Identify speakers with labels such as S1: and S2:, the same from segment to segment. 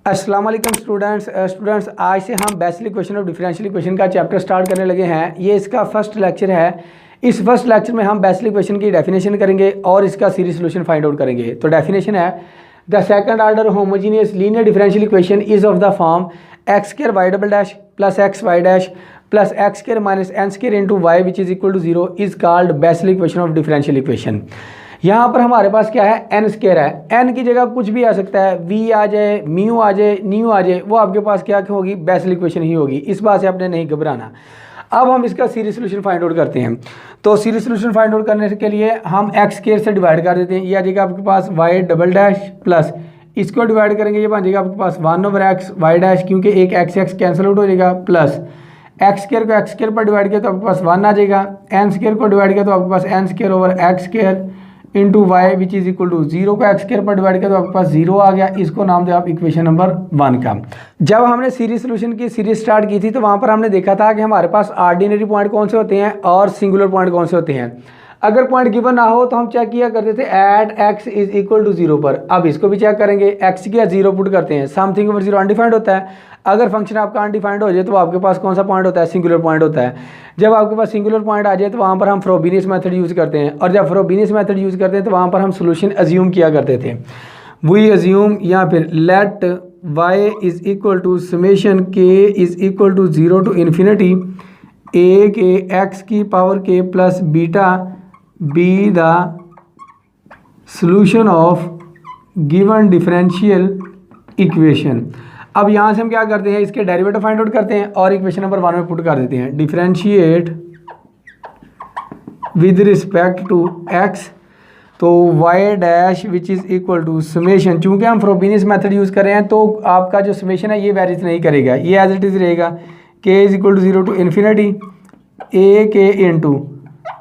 S1: अस्सलाम वालेकुम स्टूडेंट्स आज से हम basic equation of differential equation का चैप्टर स्टार्ट करने लगे हैं। ये इसका फर्स्ट लेक्चर है। इस फर्स्ट लेक्चर में हम बेसिक इक्वेशन की डेफिनेशन करेंगे और इसका सीरीज सोल्यूशन फाइंड आउट करेंगे। तो डेफिनेशन है the second order homogeneous linear differential equation is of the form x square y double dash plus x y dash plus x square minus N square into Y which is equal to zero is called basic equation of differential equation. यहाँ पर हमारे पास क्या है, N square है। N की जगह कुछ भी आ सकता है, वी आ जाए, म्यू आ जाए, न्यू आ जाए, वो आपके पास क्या होगी, बेसिक इक्वेशन ही होगी। इस बात से आपने नहीं घबराना। अब हम इसका सीरीज सोल्यूशन फाइंड आउट करते हैं। तो सीरीज सोल्यूशन फाइंड आउट करने के लिए हम एक्स स्क्वायर से डिवाइड कर देते हैं। ये आ जाएगा आपके पास वाई डबल डैश प्लस इसको डिवाइड करेंगे, ये बन जाएगा आपके पास 1/x वाई डैश, क्योंकि एक एक्स एक्स कैंसिल आउट हो जाएगा, प्लस एक्स स्क्वायर को एक्स स्क्वायर पर डिवाइड किया तो आपके पास 1 आ जाएगा। एन स्क्वायर को डिवाइड किया तो आपके पास N square over x square into Y which is equal to 0 को एक्स स्क्वायर पर डिवाइड किया तो आपके पास 0 आ गया। इसको नाम दिया आप इक्वेशन नंबर 1 का। जब हमने सीरीज सोल्यूशन की सीरीज स्टार्ट की थी तो वहाँ पर हमने देखा था कि हमारे पास ऑर्डिनरी पॉइंट कौन से होते हैं और सिंगुलर पॉइंट कौन से होते हैं। अगर पॉइंट गिवन ना हो तो हम चेक किया करते थे at x is equal to 0 पर। अब इसको भी चेक करेंगे, एक्स की 0 पुट करते हैं, समथिंग ओवर 0 अनडिफाइंड होता है। अगर फंक्शन आपका अनडिफाइंड हो जाए तो आपके पास कौन सा पॉइंट होता है, सिंगुलर पॉइंट होता है। जब आपके पास सिंगुलर पॉइंट आ जाए तो वहाँ पर हम फ्रोबेनियस मेथड यूज़ करते हैं, और जब फ्रोबेनियस मेथड यूज़ करते हैं तो वहाँ पर हम सोल्यूशन अज्यूम किया करते थे। वी अज्यूम या फिर let y is equal to summation k is equal to 0 to infinity a के x की power k plus beta be the solution of given differential equation. अब यहाँ से हम क्या करते हैं, इसके डेरिवेटिव फाइंड आउट करते हैं और इक्वेशन नंबर 1 में पुट कर देते हैं। Differentiate with respect to x, तो y dash which is equal to summation, चूँकि हम फ्रोबेनियस मेथड यूज़ कर रहे हैं तो आपका जो समेशन है ये वेरीज नहीं करेगा, ये एज इट इज़ रहेगा। k is equal to 0 to infinity a k into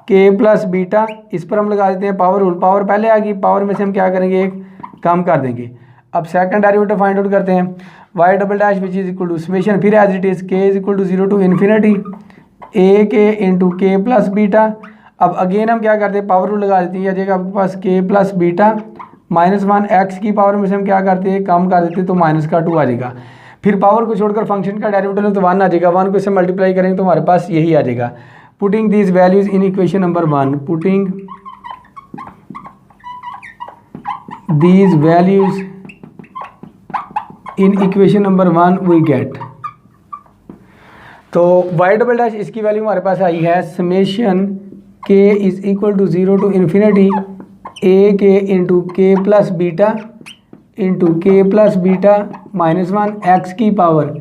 S1: के प्लस बीटा, इस पर हम लगा देते हैं पावर रूल। पावर पहले आ गई, पावर में से हम क्या करेंगे, एक कम कर देंगे। अब सेकंड डेरिवेटिव फाइंड आउट करते हैं। Y double dash which is equal to summation, फिर as it is K is equal to 0 to infinity A K into के प्लस बीटा। अब अगेन हम क्या करते हैं, पावर रूल लगा देते हैं। यह जगह आपके पास के प्लस बीटा -1 एक्स की पावर में से हम क्या करते हैं, कम कर देते हैं, तो माइनस का 2 आ जाएगा। फिर पावर को छोड़कर फंक्शन का डेरिवेटिव तो 1 आ जाएगा। 1 को इससे मल्टीप्लाई करेंगे तो हमारे पास यही आ जाएगा। Putting these values in equation number 1, putting these values in equation number 1 we get, तो वाई डबल डैश इसकी वैल्यू हमारे पास आई है summation k is equal to 0 to infinity a k into के प्लस बीटा इंटू के plus beta -1 x की power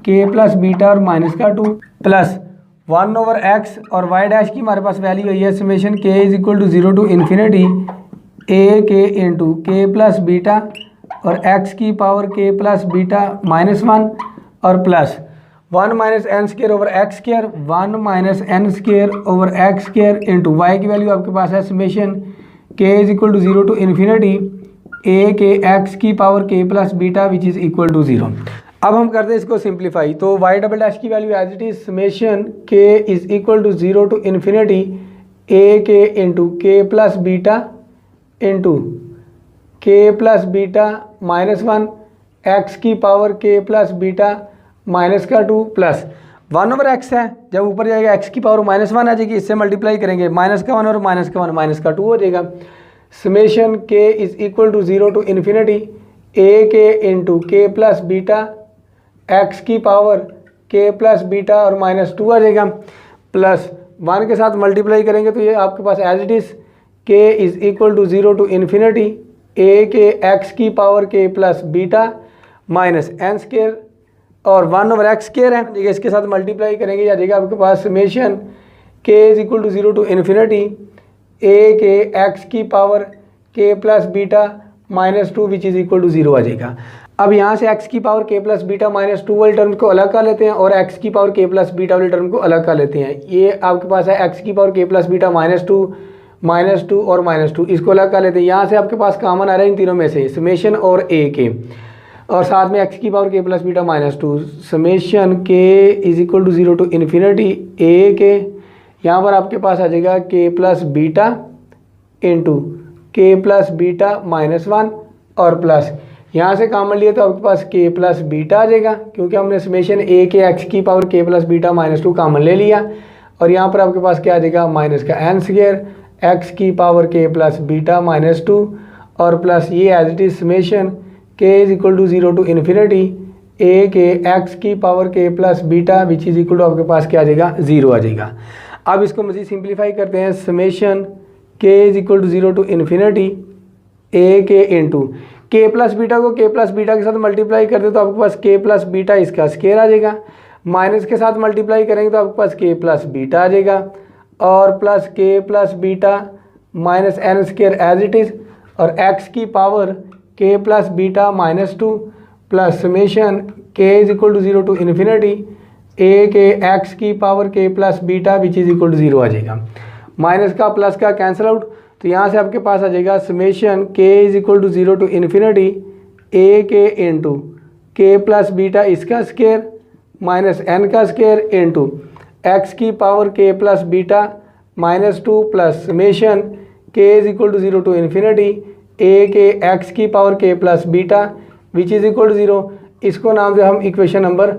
S1: k plus beta और माइनस का 2 प्लस 1/x, और y डैश की हमारे पास वैल्यू आई है summation k is equal to 0 to infinity a k into के प्लस बीटा और x की पावर k प्लस बीटा -1 और plus 1 minus N square over x square, 1 minus N square over x square into y की value आपके पास है summation k is equal to 0 to infinity a के x की power k plus beta which is equal to 0। अब हम करते हैं इसको सिंप्लीफाई। तो वाई डबल डैश की value as it is summation k is equal to 0 to infinity a k into के प्लस बीटा इंटू के प्लस बीटा -1 एक्स की power k plus beta minus का 2 प्लस 1/x है, जब ऊपर जाएगा x की पावर -1 आ जाएगी, इससे मल्टीप्लाई करेंगे, -1 और -1 माइनस का 2 हो जाएगा। Summation k is equal to 0 to infinity a k into के प्लस बीटा x की पावर k प्लस बीटा और -2 आ जाएगा, प्लस 1 के साथ मल्टीप्लाई करेंगे तो ये आपके पास as it is k is equal to 0 to infinity a के x की power k plus beta minus N square और 1/x स्क्वायर है, ठीक है, इसके साथ मल्टीप्लाई करेंगे, या जाएगा आपके पास summation k is equal to 0 to infinity a के x की power k plus beta -2 which is equal to 0 आ जाएगा। अब यहाँ से x की पावर k प्लस बीटा -2 वाले टर्म को अलग कर लेते हैं और x की पावर k प्लस बीटा वाले टर्म को अलग कर लेते हैं। ये आपके पास है x की पावर k प्लस बीटा -2 और -2, इसको अलग कर लेते हैं। यहाँ से आपके पास कॉमन आ रहा है इन तीनों में से समेशन और a के, और साथ में x की power k plus beta -2, summation k is equal to 0 to infinity a k, यहाँ पर आपके पास आ जाएगा k प्लस बीटा इंटू के प्लस बीटा -1 और प्लस यहाँ से कॉमन लिया तो आपके पास के प्लस बीटा आ जाएगा, क्योंकि हमने समेशन ए के एक्स की पावर के प्लस बीटा माइनस 2 कॉमन ले लिया। और यहाँ पर आपके पास क्या आ जाएगा, माइनस का एन स्क्वायर एक्स की पावर के प्लस बीटा माइनस 2 और प्लस ये एज इट इज समेशन के is equal to 0 to infinity ए के एक्स की पावर के plus beta which is equal to आपके पास क्या आ जाएगा, 0 आ जाएगा। अब इसको मज़ीद सिंप्लीफाई करते हैं, समेशन के is equal to 0 to infinity A K into के प्लस बीटा को के प्लस बीटा के साथ मल्टीप्लाई करते तो आपके पास के प्लस बीटा इसका स्केयर आ जाएगा, माइनस के साथ मल्टीप्लाई करेंगे तो आपके पास के प्लस बीटा आ जाएगा और plus K plus beta minus N square as it is और एक्स की पावर के plus beta minus 2 plus summation के is equal to 0 to infinity ए के एक्स की पावर के plus beta which is equal to 0 आ जाएगा। माइनस का प्लस का कैंसिल आउट, तो यहाँ से आपके पास आ जाएगा समेशन के is equal to 0 to infinity A K into के प्लस बीटा इसका स्केयर माइनस एन का स्केयर इंटू एक्स की पावर के plus beta minus 2 plus summation के is equal to 0 to infinity ए के एक्स की पावर के plus beta which is equal to 0। इसको नाम दे हम इक्वेशन नंबर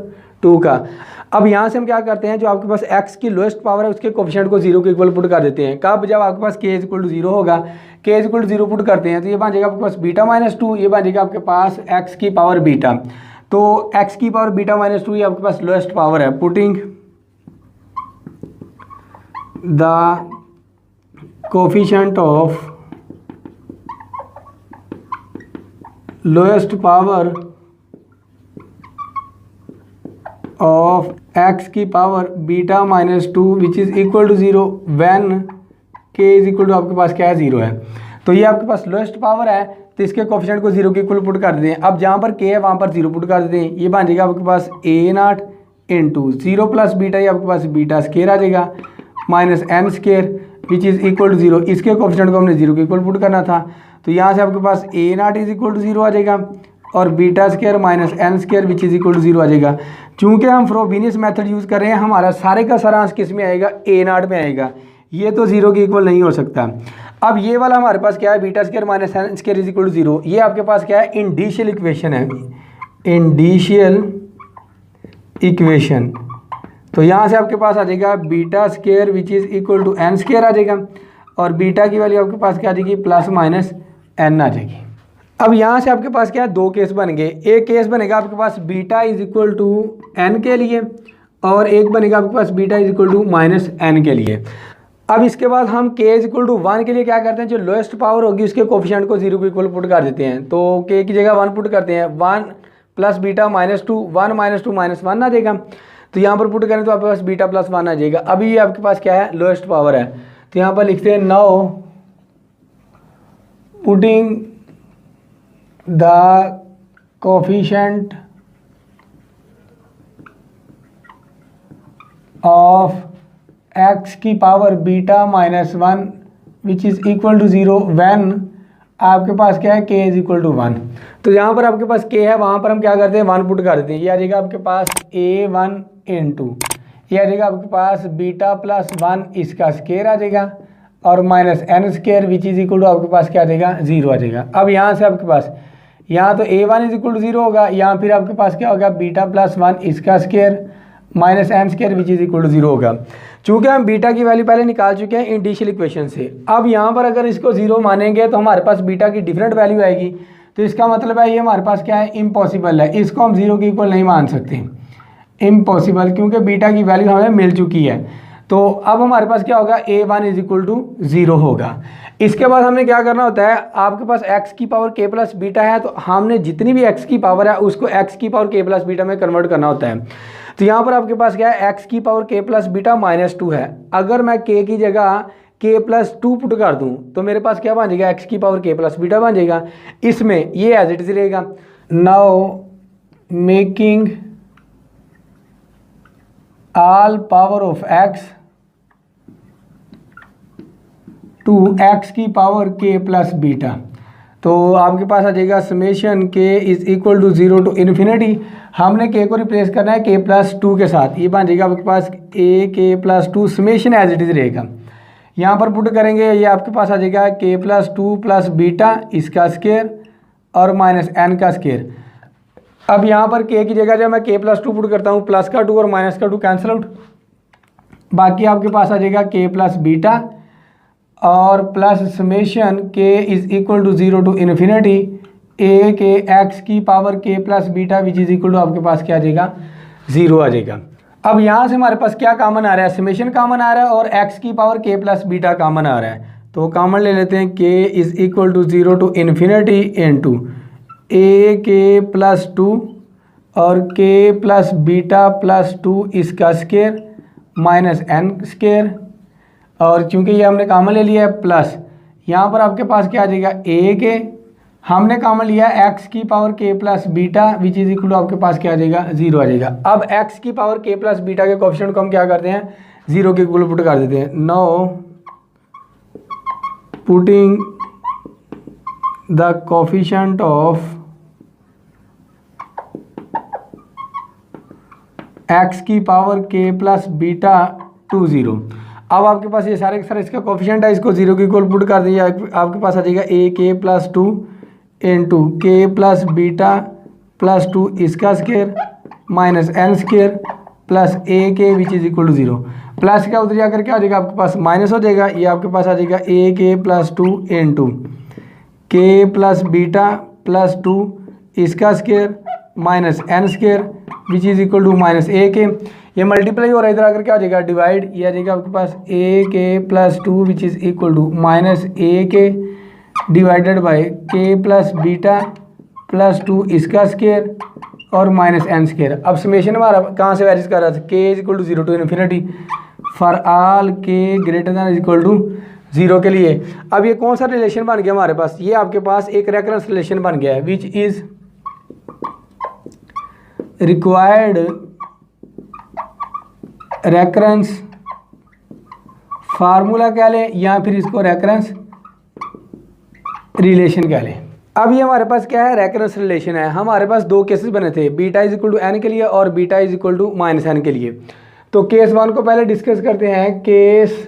S1: 2 का। अब यहाँ से हम क्या करते हैं, जो आपके पास x की लोएस्ट पावर है उसके कोफिशिएंट को 0 के इक्वल पुट कर देते हैं। कब, जब आपके पास k इज इक्वल टू 0 होगा, k is equal to 0 put करते हैं तो ये बन जाएगा आपके पास बीटा माइनस 2, ये बन जाएगा आपके पास x की पावर बीटा। तो x की पावर बीटा माइनस 2 ये आपके पास लोएस्ट पावर है। Putting the coefficient of lowest power of x की power beta minus 2 which is equal to 0 when k is equal to आपके पास क्या है, 0 है। तो ये आपके पास लोएस्ट पावर है तो इसके कोफिशिएंट को 0 के इक्वल पुट कर देते हैं। अब जहाँ पर k है वहाँ पर 0 पुट कर देते हैं, ये बन जाएगा आपके पास a nought into 0 plus beta, ये आपके पास बीटा स्केयर आ जाएगा minus N square which is equal to 0। इसके कोफिशिएंट को हमने 0 के इक्वल पुट करना था, तो यहाँ से आपके पास a nought is equal to 0 आ जाएगा और beta square minus N square which is equal to 0 आ जाएगा। चूंकि हम फ्रोबेनियस मेथड यूज़ कर रहे हैं, हमारा सारे का सारा अंश किस में आएगा, a नॉट में आएगा, ये तो 0 के इक्वल नहीं हो सकता। अब ये वाला हमारे पास क्या है, beta square minus N square is equal to 0, ये आपके पास क्या है, इंडिशियल इक्वेशन है, इंडिशियल इक्वेशन। तो यहाँ से आपके पास आ जाएगा beta square which is equal to N square आ जाएगा और बीटा की वैल्यू आपके पास क्या आ जाएगी, प्लस माइनस एन आ जाएगी। अब यहाँ से आपके पास क्या है, 2 केस बन गए। एक केस बनेगा आपके पास beta is equal to N के लिए और एक बनेगा आपके पास beta is equal to minus N के लिए। अब इसके बाद हम k इज इक्वल टू 1 के लिए क्या करते हैं, जो लोएस्ट पावर होगी उसके कोफिशिएंट को 0 के इक्वल पुट कर देते हैं। तो k की जगह 1 पुट करते हैं, 1 plus beta minus 2, 1 minus 2 minus 1 आ जाएगा। तो यहाँ पर पुट करें तो आपके पास बीटा प्लस 1 आ जाएगा। अभी ये आपके पास क्या है, लोएस्ट पावर है, तो यहाँ पर लिखते हैं now putting the coefficient of x की power beta minus 1 which is equal to 0 when आपके पास क्या है, k इज इक्वल टू 1। तो यहाँ पर आपके पास k है, वहाँ पर हम क्या करते हैं, 1 पुट कर देते हैं। ये आ जाएगा आपके पास a1 इंटू, ये आ जाएगा आपके पास बीटा प्लस 1 इसका स्केयर आ जाएगा और minus N square which is equal to आपके पास क्या आ जाएगा, 0 आ जाएगा। अब यहाँ से आपके पास यहाँ तो a1 इज इक्वल टू 0 होगा, यहाँ फिर आपके पास क्या होगा, बीटा प्लस 1 इसका square minus N square which is equal to 0 होगा। चूँकि हम बीटा की वैल्यू पहले निकाल चुके हैं इंडिशियल इक्वेशन से, अब यहाँ पर अगर इसको 0 मानेंगे तो हमारे पास बीटा की डिफरेंट वैल्यू आएगी। तो इसका मतलब है ये हमारे पास क्या है, इम्पॉसिबल है, इसको हम 0 के इक्वल नहीं मान सकते, इम्पॉसिबल, क्योंकि बीटा की वैल्यू हमें मिल चुकी है। तो अब हमारे पास क्या होगा, a1 इज इक्वल टू 0 होगा। इसके बाद हमने क्या करना होता है, आपके पास x की पावर k प्लस बीटा है, तो हमने जितनी भी x की पावर है उसको x की पावर k प्लस बीटा में कन्वर्ट करना होता है। तो यहाँ पर आपके पास क्या है, x की power k plus beta minus 2 है। अगर मैं k की जगह k प्लस 2 पुट कर दूँ तो मेरे पास क्या बन जाएगा, x की पावर k प्लस बीटा बन जाएगा। इसमें ये एज इट इज रहेगा। Now making all power of x to x की पावर k प्लस बीटा, तो आपके पास आ जाएगा summation k is equal to 0 to infinity. हमने k को रिप्लेस करना है k प्लस 2 के साथ, ये बन जाएगा आपके पास a k plus 2 summation as it is रहेगा। यहाँ पर पुट करेंगे, ये आपके पास आ जाएगा k प्लस 2 प्लस बीटा इसका स्केयर और माइनस एन का स्केयर। अब यहाँ पर के की जगह जब मैं के प्लस 2 पुट करता हूँ, प्लस का 2 और माइनस का 2 कैंसिल आउट, बाकी आपके पास आ जाएगा के प्लस बीटा और प्लस समेशन के is equal to 0 to infinity ए के एक्स की पावर के plus beta which is equal to आपके पास क्या आ जाएगा, 0 आ जाएगा। अब यहाँ से हमारे पास क्या कॉमन आ रहा है, समेशन कॉमन आ रहा है और एक्स की पावर के प्लस बीटा कॉमन आ रहा है, तो कॉमन ले लेते हैं। K is equal to 0 to infinity into a k plus 2 और के प्लस बीटा प्लस 2 इसका स्केयर माइनस एन स्केयर, और चूंकि ये हमने कॉमन ले लिया है प्लस, यहाँ पर आपके पास क्या आ जाएगा, ए के हमने कॉमन लिया एक्स की पावर के plus beta which is equal to आपके पास क्या आ जाएगा, 0 आ जाएगा। अब एक्स की पावर के प्लस बीटा के कोएफिशिएंट को हम क्या करते हैं, 0 के इक्वल पुट कर देते हैं। Now putting the coefficient of x की पावर के प्लस बीटा टू 0। अब आपके पास ये सारे के सारे इसका कोएफिशिएंट है, इसको 0 के इक्वल पुट कर दिया, आपके पास आ जाएगा ए के प्लस 2 इंटू के प्लस बीटा प्लस 2 इसका square minus N square plus a k which is equal to 0। Plus का उधर जाकर क्या हो जाएगा, आपके पास माइनस हो जाएगा, ये आपके पास आ जाएगा ए के प्लस 2 इंटू के प्लस बीटा प्लस 2 इसका square minus N square which is equal to minus a k. ये मल्टीप्लाई हो रहा है, इधर आकर क्या हो जाएगा, डिवाइड, ये आ जाएगा आपके पास a k plus 2 which is equal to minus a k divided by k plus beta plus 2 इसका स्केयर और माइनस एन स्केयर। अब समेशन हमारा कहाँ से वैरिज कर रहा था, k is equal to 0 to infinity for all k greater than is equal to 0 के लिए। अब ये कौन सा रिलेशन बन गया हमारे पास, ये आपके पास एक रेफरेंस रिलेशन बन गया है which is required reference formula कह लें या फिर इसको रेफरेंस रिलेशन कह लें। अब ये हमारे पास क्या है, रेफरेंस रिलेशन है। हमारे पास दो केसेस बने थे, beta is equal to N के लिए और beta is equal to minus N के लिए। तो केस 1 को पहले डिस्कस करते हैं। Case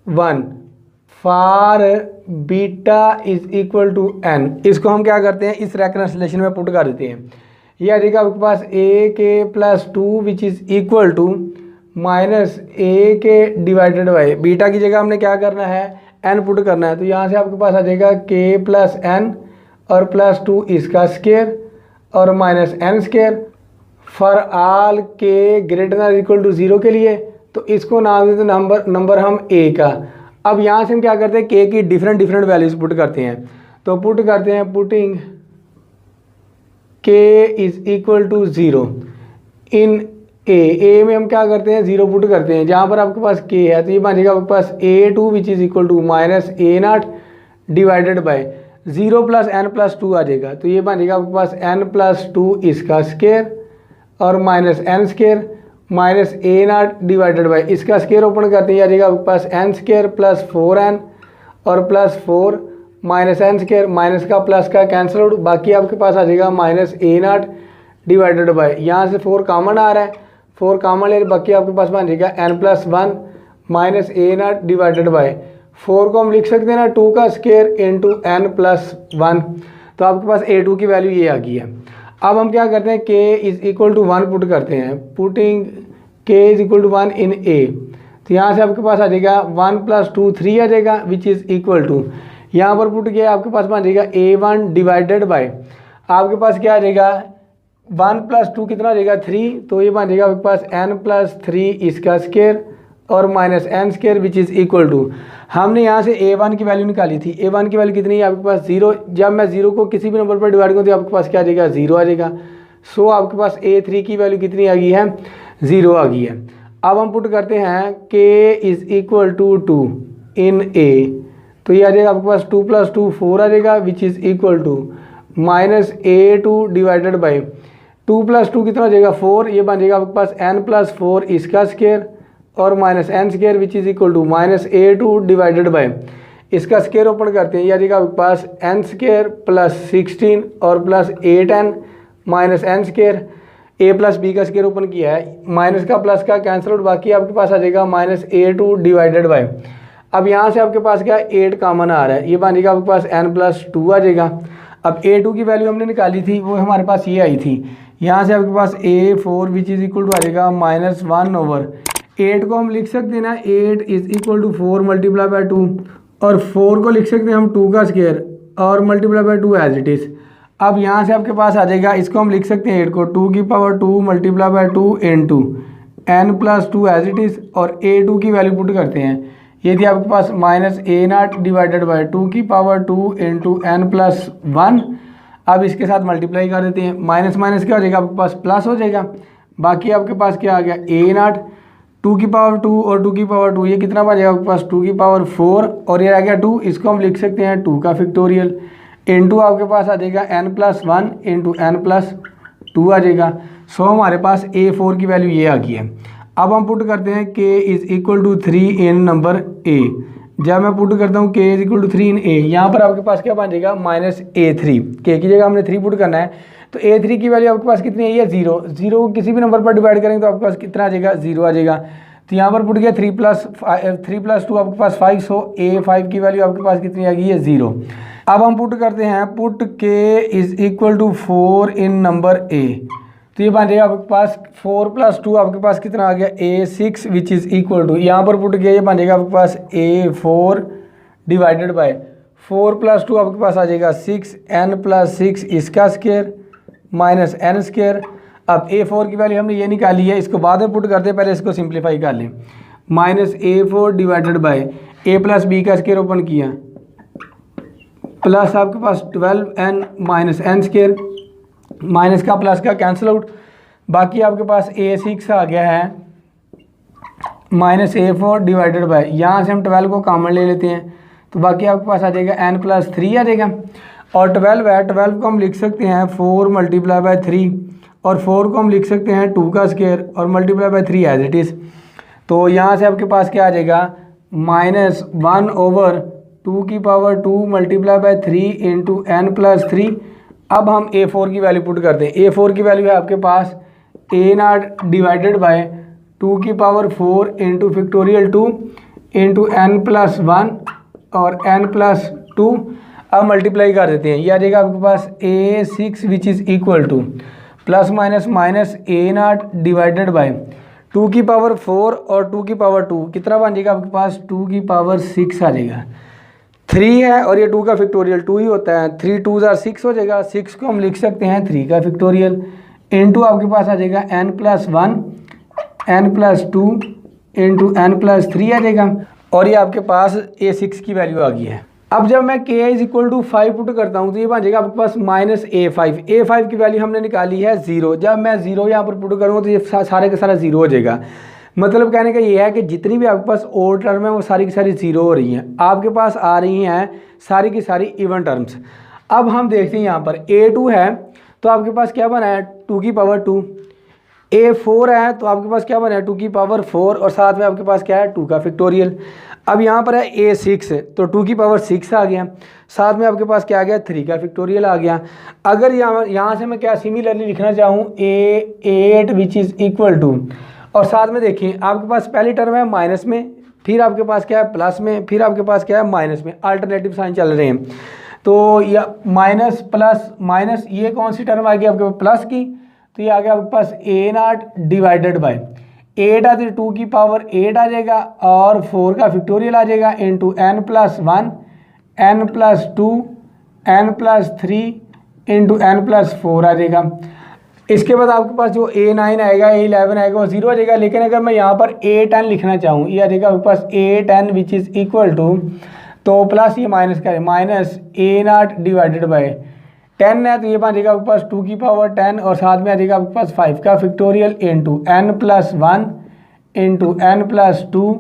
S1: 1 for beta is equal to n, इसको हम क्या करते हैं, इस रेफरेंस रिलेशन में पुट कर देते हैं। ये आ जाएगा आपके पास a k plus 2 which is equal to minus a k divided by, beta की जगह हमने क्या करना है, एन पुट करना है, तो यहाँ से आपके पास आ जाएगा के प्लस एन और प्लस 2 इसका स्केयर और minus N square for all k greater than equal to 0 के लिए। तो इसको नाम देते नंबर हम ए का। अब यहाँ से हम क्या करते हैं, के की डिफरेंट वैल्यूज पुट करते हैं। तो पुट करते हैं, पुटिंग के इज इक्वल टू 0 इन ए में हम क्या करते हैं, 0 पुट करते हैं। जहाँ पर आपके पास के है तो ये बन जाएगा आपके पास A2 which is equal to minus A0 divided by 0 plus n plus 2 आ जाएगा। तो ये बन जाएगा आपके पास n प्लस 2 इसका स्केयर और minus N square minus A0 divided by, इसका स्केयर ओपन करते हैं, आ जाएगा आपके पास n स्केयर प्लस 4n और plus 4 minus N square, minus का प्लस का कैंसिल आउट, बाकी आपके पास आ जाएगा माइनस A0 डिवाइडेड बाय, यहाँ से 4 कॉमन आ रहा है, 4 कॉमन ले, बाकी आपके पास बन जाएगा n plus 1 minus A0 divided bye 4 को हम लिख सकते हैं ना 2 का स्केयर इंटू n प्लस 1। तो आपके पास A2 की वैल्यू ये आ गई है। अब हम क्या करते हैं, k is equal to 1 put करते हैं, putting k is equal to 1 in a। तो यहाँ से आपके पास आ जाएगा 1 प्लस 2 3 आ जाएगा विच इज़ इक्वल टू, यहाँ पर पुट किया आपके पास बन जाएगा A1 डिवाइडेड बाय, आपके पास क्या आ जाएगा 1 प्लस 2 कितना आ जाएगा 3, तो ये बन जाएगा आपके पास n प्लस 3 इसका स्केयर और minus N square which is equal to, हमने यहाँ से A1 की वैल्यू निकाली थी, A1 की वैल्यू कितनी है आपके पास 0, जब मैं 0 को किसी भी नंबर पर डिवाइड करूँ तो आपके पास क्या आ जाएगा 0 आ जाएगा। सो आपके पास A3 की वैल्यू कितनी आ गई है 0 आ गई है। अब हम पुट करते हैं k is equal to 2 in a, तो ये आ जाएगा आपके पास 2 प्लस 2 4 आ जाएगा which is equal to minus A2 divided by 2 plus 2 कितना हो जाएगा 4, ये बन जाएगा आपके पास n प्लस 4 इसका स्केयर और minus N square which is equal to minus A2 divided by, इसका स्केयर ओपन करते हैं, ये आ जाएगा आपके पास n स्केयर प्लस 16 और plus 8n minus N square, a plus b का स्केयर ओपन किया है, माइनस का प्लस का कैंसिल आउट, बाकी आपके पास आ जाएगा माइनस A2 डिवाइडेड बाई। अब यहाँ से आपके पास क्या 8 कॉमन आ रहा है, ये बन जाएगा आपके पास n प्लस 2 आ जाएगा। अब A2 की वैल्यू हमने निकाली थी, वो हमारे पास ये आई थी। यहाँ से आपके पास A4 which is equal to आ जाएगा -1/8 को हम लिख सकते हैं ना, 8 is equal to 4 multiply by 2, और 4 को लिख सकते हैं हम 2 का स्क्वायर और multiply by 2 as it is. अब यहाँ से आपके पास आ जाएगा, इसको हम लिख सकते हैं 8 को 2 की power 2 multiply by 2 into n+2 as it is, और A2 की वैल्यू पुट करते हैं। ये थी आपके पास -A0 डिवाइडेड बाय 2 की पावर 2 इंटू n+1। अब इसके साथ मल्टीप्लाई कर देते हैं, माइनस माइनस क्या हो जाएगा आपके पास प्लस हो जाएगा। बाकी आपके पास क्या आ गया A0 2 की पावर 2 और 2 की पावर 2, ये कितना बन जाएगा आपके पास 2 की पावर 4, और ये आ गया 2, इसको हम लिख सकते हैं 2 का फैक्टोरियल इंटू आपके पास आ जाएगा n+1 इंटू n+2 आ जाएगा। सो हमारे पास A4 की वैल्यू ये आ गई है। अब हम पुट करते हैं k is equal to 3 in number A। जब मैं पुट करता हूँ k is equal to 3 in A, यहाँ पर आपके पास क्या बन जाएगा -A3। k की जगह हमने 3 पुट करना है, तो A3 की वैल्यू आपके पास कितनी है, 0। 0 को किसी भी नंबर पर डिवाइड करेंगे तो आपके पास कितना आ जाएगा, 0 आ जाएगा। तो यहाँ पर पुट गया 3 + 2 आपके पास 5, सो A5 की वैल्यू आपके पास कितनी आ गई है, 0। अब हम पुट करते हैं, put k is equal to 4 in number A, तो ये बन जाएगा आपके पास 4 + 2 आपके पास कितना आ गया, A6 which is equal to, यहाँ पर पुट किया ये बन जाएगा आपके पास A4 डिवाइडेड बाय 4 + 2 आपके पास आ जाएगा 6, n+6 इसका स्क्वायर माइनस n स्क्वायर। अब A4 की वैल्यू हमने ये निकाली है, इसको बाद में पुट करते हैं, पहले इसको सिंप्लीफाई कर लें। -A4 divided by A + b का स्क्वायर ओपन किया प्लस आपके पास 12n minus n square, minus का प्लस का कैंसिल आउट, बाकी आपके पास A6 आ गया है -A4 डिवाइडेड बाय, यहाँ से हम 12 को कॉमन ले लेते हैं, तो बाकी आपके पास आ जाएगा n+3 आ जाएगा, और 12 है, 12 को हम लिख सकते हैं 4 मल्टीप्लाई बाय 3, और 4 को हम लिख सकते हैं 2 का स्क्वायर और multiply by 3 as it is. तो यहाँ से आपके पास क्या आ जाएगा, -1/2 की power 2 multiply by 3 into n+3। अब हम A4 की वैल्यू पुट करते हैं। A4 की वैल्यू है आपके पास A0 डिवाइडेड बाय 2 की power 4 into factorial 2 into n+1 और n+2। अब मल्टीप्लाई कर देते हैं, यह आ जाएगा आपके पास A6 which is equal two plus minus minus A0 divided by 2 की पावर 4 और 2 की पावर 2 कितना बन जाएगा आपके पास 2 की पावर 6 आ जाएगा। 3 है और ये 2 का फैक्टोरियल 2 ही होता है, 3 2 6 हो जाएगा, 6 को हम लिख सकते हैं 3 का फैक्टोरियल इंटू आपके पास आ जाएगा n+1 n+2 इंटू n+3 आ जाएगा, और ये आपके पास A6 की वैल्यू आ गई है। अब जब मैं k is equal to 5 put करता हूँ तो ये बन जाएगा आपके पास -A5। A5 की वैल्यू हमने निकाली है 0, जब मैं 0 यहाँ पर पुट करूँगा तो ये सारे का सारा 0 हो जाएगा। मतलब कहने का ये है कि जितनी भी आपके पास ओड टर्म है वो सारी की सारी 0 हो रही हैं, आपके पास आ रही हैं सारी की सारी इवन टर्म्स। अब हम देखते हैं यहाँ पर A2 है तो आपके पास क्या बना है 2 की पावर 2, A4 है तो आपके पास क्या बना है 2 की पावर 4, और साथ में आपके पास क्या है 2 का फैक्टोरियल। अब यहाँ पर है A6 तो 2 की पावर 6 आ गया, साथ में आपके पास क्या आ गया 3 का फैक्टोरियल आ गया। अगर यहाँ से मैं क्या सिमिलरली लिखना चाहूँ A8 which is equal to, और साथ में देखिए आपके पास पहली टर्म है माइनस में, फिर आपके पास क्या है प्लस में, फिर आपके पास क्या है माइनस में, अल्टरनेटिव साइन चल रहे हैं। तो या माइनस प्लस माइनस, ये कौन सी टर्म आ गई आपके पास प्लस की, तो ये आ गया आपके पास A0 डिवाइडेड बाय 8 आती 2 की पावर 8 आ जाएगा और 4 का फैक्टोरियल आ जाएगा into n+1 n+2 n+3 into n+4 आ जाएगा। इसके बाद आपके पास जो A9 आएगा A11 आएगा वो 0 आ जाएगा। लेकिन अगर मैं यहाँ पर A10 लिखना चाहूँ, ये आ जाएगा आपके पास A10 which is equal to, तो प्लस ये माइनस का है माइनस A0 डिवाइडेड बाय 10 है तो ये बन जाएगा आपके पास 2 की पावर 10 और साथ में आ जाएगा आपके पास 5 का factorial into n+1 into n+2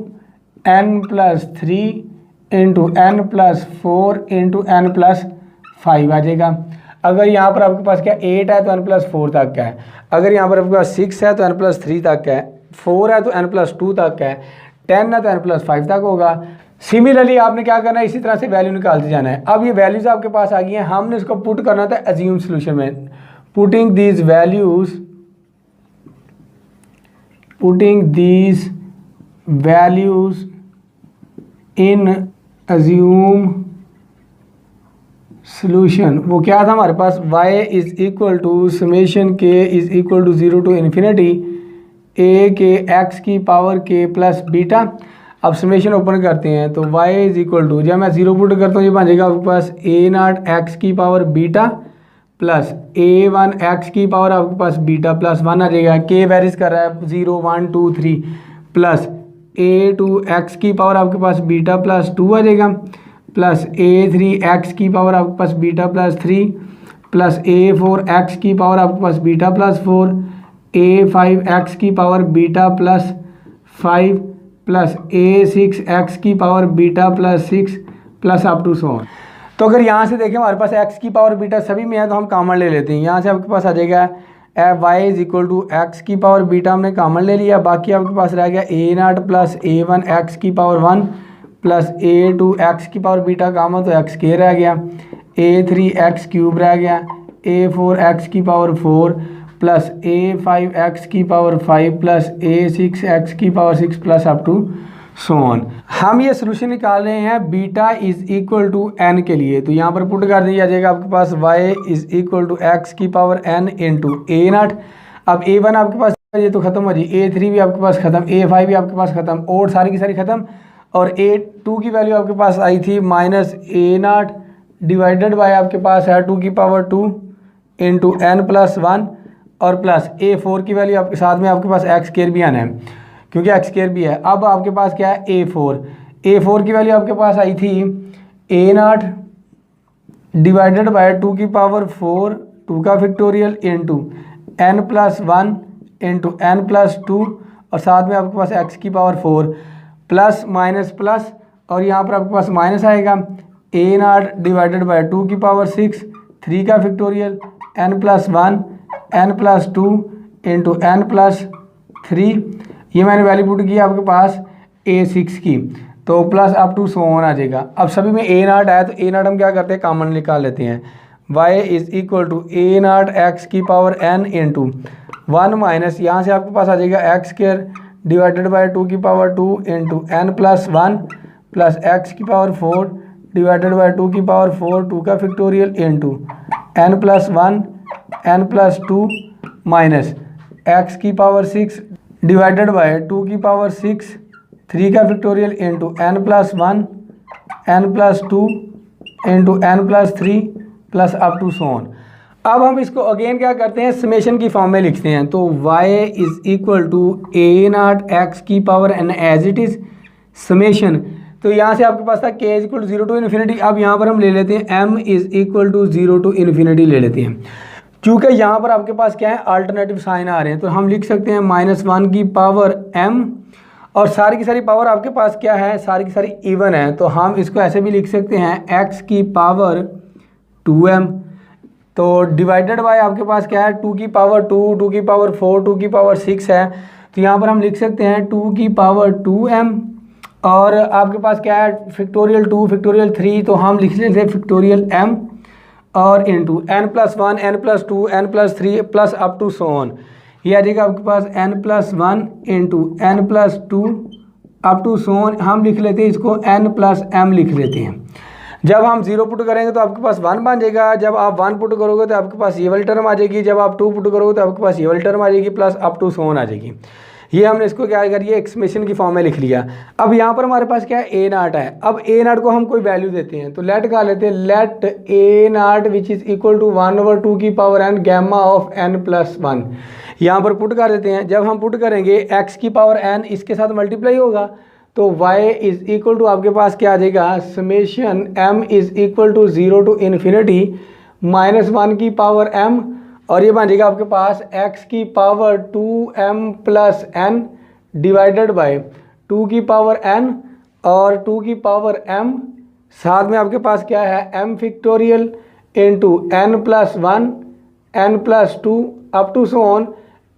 S1: n+3 into n+4 into n+5 आ जाएगा। अगर यहाँ पर आपके पास क्या 8 है तो n+4 तक का है, अगर यहाँ पर आपके पास 6 है तो n+3 तक का है, 4 है तो n+2 तक का है, 10 है तो n+5 तक होगा। सिमिलरली आपने क्या करना है, इसी तरह से वैल्यू निकालते जाना है। अब ये वैल्यूज़ आपके पास आ गई हैं, हमने इसको पुट करना था अज्यूम सोल्यूशन में। Putting these values in assume solution वो क्या था हमारे पास, y is equal to summation k is equal to 0 to infinity a के x की पावर k प्लस बीटा। अब समेशन ओपन करते हैं तो y इज इक्वल टू, जब मैं 0 पुट करता हूँ ये बन जाएगा आपके पास a नॉट x की power beta plus a1 x की पावर आपके पास बीटा प्लस 1 आ जाएगा। k वेरीज कर रहा है 0 1 2 3 प्लस a2 x की पावर आपके पास बीटा प्लस 2 आ जाएगा प्लस a3 x की पावर आपके पास beta plus 3 plus a4 x की पावर आपके पास बीटा प्लस 4 a5 x की power beta plus 5 plus a6 x की power beta plus 6 plus up to so on. तो अगर यहाँ से देखें हमारे पास x की पावर बीटा सभी में है तो हम कॉमन ले लेते हैं। यहाँ से आपके पास आ जाएगा y is equal to x की पावर बीटा हमने कॉमन ले लिया, बाकी आपके पास रह गया a not plus a1 x की पावर 1 प्लस a2 x की पावर बीटा कॉमन तो x के रह गया, a3 x क्यूब रह गया, a4 x की पावर 4 प्लस a5 x की पावर 5 प्लस a6 x की power 6 plus up to so on. हम ये सोल्यूशन निकाल रहे हैं beta is equal to n के लिए, तो यहाँ पर पुट कर दिया जाएगा आपके पास y is equal to x की power n into a naught. अब a1 आपके पास ये तो खत्म हो जाए, a3 भी आपके पास खत्म, a5 भी आपके पास खत्म और सारी की सारी खत्म, और a2 की वैल्यू आपके पास आई थी minus A not divided by आपके पास है 2 की पावर 2 इंटू n प्लस 1 और प्लस a4 की वैल्यू आपके साथ में आपके पास एक्स स्क्वायर भी आना है क्योंकि एक्स स्क्वायर भी है। अब आपके पास क्या है a4 की वैल्यू आपके पास आई थी a नॉट डिवाइडेड बाय 2 की पावर 4 2 का factorial into n plus 1 into n plus 2 और साथ में आपके पास x की पावर 4 प्लस माइनस प्लस और यहाँ पर आपके पास माइनस आएगा a नॉट डिवाइडेड बाय 2 की पावर 6 3 का factorial n plus 1 n plus 2 into n plus 3, ये मैंने वैल्यू पुट किया आपके पास a6 की, तो plus up to so on आ जाएगा। अब सभी में a नॉट आया तो a नॉट हम क्या करते हैं कॉमन निकाल लेते हैं, y is equal to a not x की पावर n इंटू 1 माइनस यहाँ से आपके पास आ जाएगा एक्स स्क्वायर डिवाइडेड बाय 2 की power 2 into n plus 1 plus x की पावर 4 डिवाइडेड बाय 2 की पावर 4 2 का factorial into n plus 1 n plus 2 minus x की पावर 6 डिवाइडेड बाय 2 की पावर 6 3 का factorial into n plus 1 n plus 2 into n plus 3 plus up to so on. अब हम इसको again क्या करते हैं समेशन की फॉर्म में लिखते हैं, तो y is equal to a not x की power n as it is summation, तो यहाँ से आपके पास था k is equal to 0 to infinity. अब यहाँ पर हम ले लेते हैं m is equal to 0 to infinity ले लेते हैं, क्योंकि यहाँ पर आपके पास क्या है अल्टरनेटिव साइन आ रहे हैं, तो हम लिख सकते हैं -1 की पावर m और सारी की सारी पावर आपके पास क्या है सारी की सारी इवन है, तो हम इसको ऐसे भी लिख सकते हैं x की पावर 2m, तो डिवाइडेड बाय आपके पास क्या है 2 की पावर 2 2 की पावर 4 2 की पावर 6 है, तो यहाँ पर हम लिख सकते हैं 2 की पावर 2m और आपके पास क्या है फैक्टोरियल 2 फैक्टोरियल 3, तो हम लिख लेते हैं फैक्टोरियल m और into n plus 1 n plus 2 n plus 3 plus up to so on. ये आ जाएगा आपके पास n plus 1 into n plus 2 up to so on. हम लिख लेते हैं इसको n प्लस m लिख लेते हैं। जब हम 0 पुट करेंगे तो आपके पास 1 बन जाएगा, जब आप 1 पुट करोगे तो आपके पास ये वाली टर्म आ जाएगी, जब आप 2 पुट करोगे तो आपके पास ये वाली टर्म आ जाएगी plus up to so on आ जाएगी। ये हमने इसको क्या करिए एक्सप्रेशन की फॉर्म में लिख लिया। अब यहाँ पर हमारे पास क्या है ए नॉट है, अब ए नॉट को हम कोई वैल्यू देते हैं, तो लेट का लेते हैं let a not which is equal to 1/2 की power n gamma of n plus 1, यहाँ पर पुट कर देते हैं। जब हम पुट करेंगे x की पावर n इसके साथ मल्टीप्लाई होगा तो y इज इक्वल टू आपके पास क्या आ जाएगा summation m is equal to 0 to infinity -1 की पावर m और ये बन जाएगा आपके पास x की power 2m plus n divided by 2 की पावर n और 2 की पावर m, साथ में आपके पास क्या है m factorial into n plus 1 n plus 2 up to सो ऑन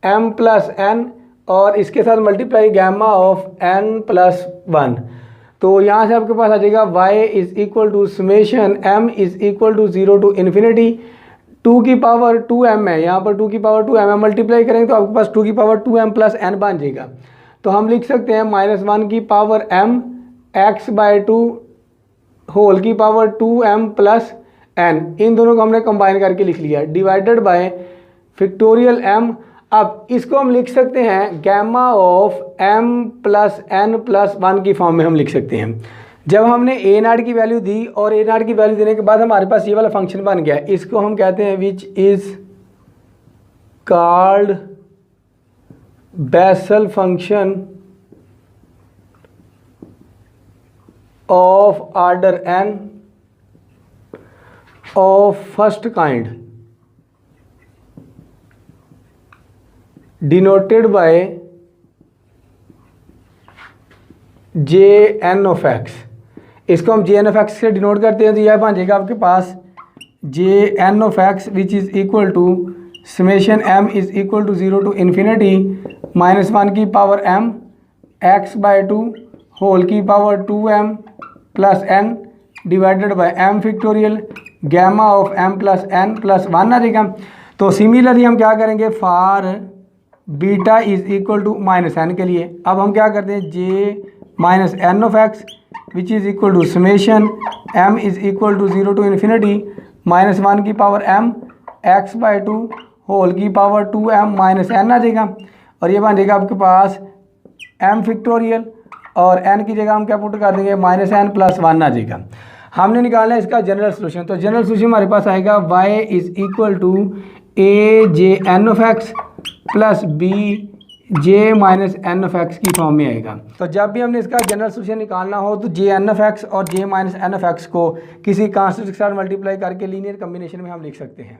S1: m प्लस n और इसके साथ multiply gamma of n plus 1, तो यहाँ से आपके पास आ जाएगा y is equal to summation m is equal to 0 to infinity 2 की पावर 2m है, यहाँ पर 2 की पावर 2m है, मल्टीप्लाई करेंगे तो आपके पास 2 की पावर 2m प्लस n बन जाएगा। तो हम लिख सकते हैं -1 की power m x by 2 whole की पावर 2m प्लस एन, इन दोनों को हमने कंबाइन करके लिख लिया, डिवाइडेड बाय फैक्टोरियल एम। अब इसको हम लिख सकते हैं gamma of m plus n plus 1 की फॉर्म में हम लिख सकते हैं। जब हमने ए नॉट की वैल्यू दी और ए नॉट की वैल्यू देने के बाद हमारे पास ये वाला फंक्शन बन गया, इसको हम कहते हैं which is called Bessel function of order n of first kind denoted by J n of x. इसको हम जे एन ऑफ एक्स से डिनोट करते हैं, तो यह बन जाएगा आपके पास J n of x which is equal to summation m is equal to 0 to infinity -1 की पावर एम x/2 होल की power 2m plus n divided by m factorial gamma of m plus n plus 1 आ जाएगा। तो similarly हम क्या करेंगे for beta is equal to -n के लिए, अब हम क्या करते हैं J minus n of x which is equal to summation m is equal to 0 to infinity -1 की पावर m x/2 होल की पावर 2m माइनस एन आ जाएगा, और ये बन जाएगा आपके पास m फैक्टोरियल, और n की जगह हम क्या पुट कर देंगे -n प्लस 1 आ जाएगा। हमने निकालना है इसका जनरल सोल्यूशन, तो जनरल सोल्यूशन हमारे पास आएगा y is equal to a J n of x plus b J minus n of x की फॉर्म में आएगा। तो जब भी हमने इसका जनरल सोल्यूशन निकालना हो तो जे एन ऑफ एक्स और जे माइनस एन ऑफ एक्स को किसी कांस्टेंट के साथ मल्टीप्लाई करके लीनियर कम्बिनेशन में हम लिख सकते हैं।